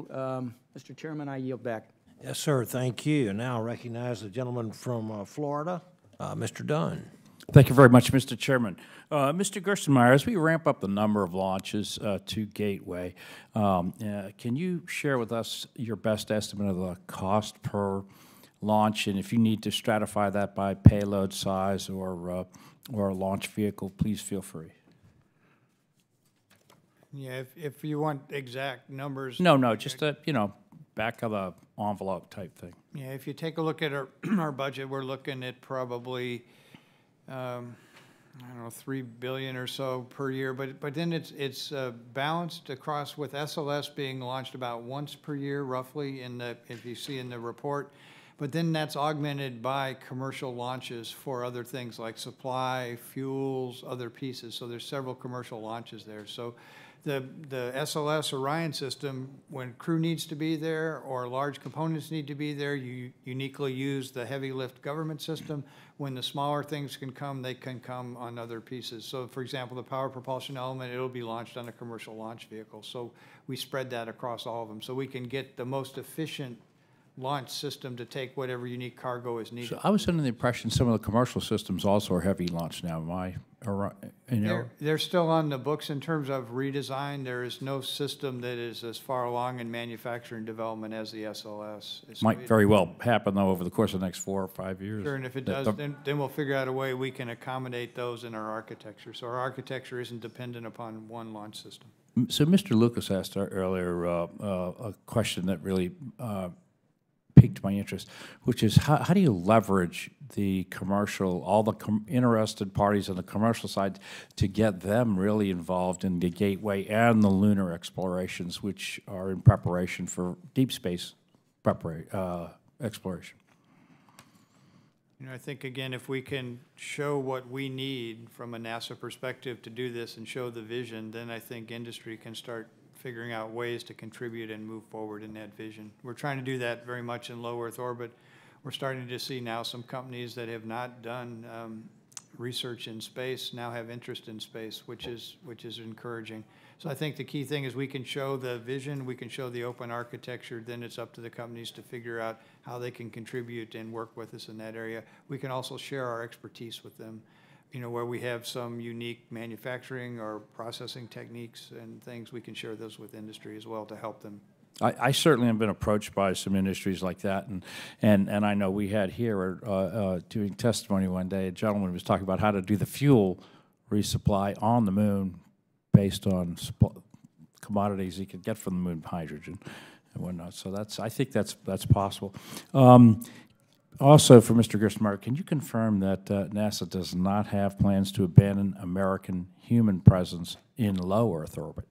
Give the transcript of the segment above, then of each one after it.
Mr. Chairman, I yield back. Yes, sir. Thank you. And now I recognize the gentleman from Florida, Mr. Dunn. Thank you very much, Mr. Chairman. Mr. Gerstenmaier, as we ramp up the number of launches to Gateway, can you share with us your best estimate of the cost per launch, and if you need to stratify that by payload size or launch vehicle, please feel free. Yeah, if you want exact numbers. No, just a, back of the envelope type thing. Yeah, if you take a look at our budget, we're looking at probably, I don't know, $3 billion or so per year. But then it's balanced across with SLS being launched about once per year, roughly, if you see in the report. But then that's augmented by commercial launches for other things like supply, fuels, other pieces. So there's several commercial launches there. So the SLS Orion system, when crew needs to be there or large components need to be there, you uniquely use the heavy lift government system. When the smaller things can come, they can come on other pieces. So for example, the power propulsion element, it'll be launched on a commercial launch vehicle. So we spread that across all of them so we can get the most efficient launch system to take whatever unique cargo is needed. So I was under the impression some of the commercial systems also are heavy launch now. Am I, They're still on the books in terms of redesign. There is no system that is as far along in manufacturing development as the SLS. Might very well happen, though, over the course of the next 4 or 5 years. Sure, and if it does, then we'll figure out a way we can accommodate those in our architecture. So our architecture isn't dependent upon one launch system. So Mr. Lucas asked earlier a question that really piqued my interest, which is how do you leverage the commercial, all the interested parties on the commercial side to get them really involved in the Gateway and the lunar explorations, which are in preparation for deep space exploration? I think, again, if we can show what we need from a NASA perspective to do this and show the vision, then I think industry can start figuring out ways to contribute and move forward in that vision. We're trying to do that very much in low Earth orbit. We're starting to see now some companies that have not done research in space now have interest in space, which is encouraging. So I think the key thing is we can show the vision, we can show the open architecture, then it's up to the companies to figure out how they can contribute and work with us in that area. We can also share our expertise with them. Where we have some unique manufacturing or processing techniques and things, we can share those with industry as well to help them. I certainly have been approached by some industries like that, and I know we had here doing testimony one day, a gentleman was talking about how to do the fuel resupply on the moon based on commodities he could get from the moon, hydrogen and whatnot. So I think that's possible. Also, for Mr. Gerstenmaier, can you confirm that NASA does not have plans to abandon American human presence in low Earth orbit,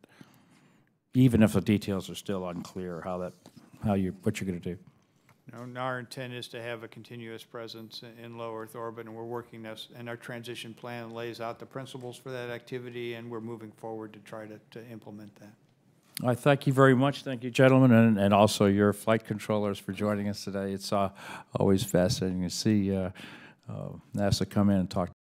even if the details are still unclear what you're going to do? No, our intent is to have a continuous presence in low Earth orbit, and we're working this, and our transition plan lays out the principles for that activity, and we're moving forward to try to implement that. I thank you very much. Thank you, gentlemen, and also your flight controllers for joining us today. It's always fascinating to see NASA come in and talk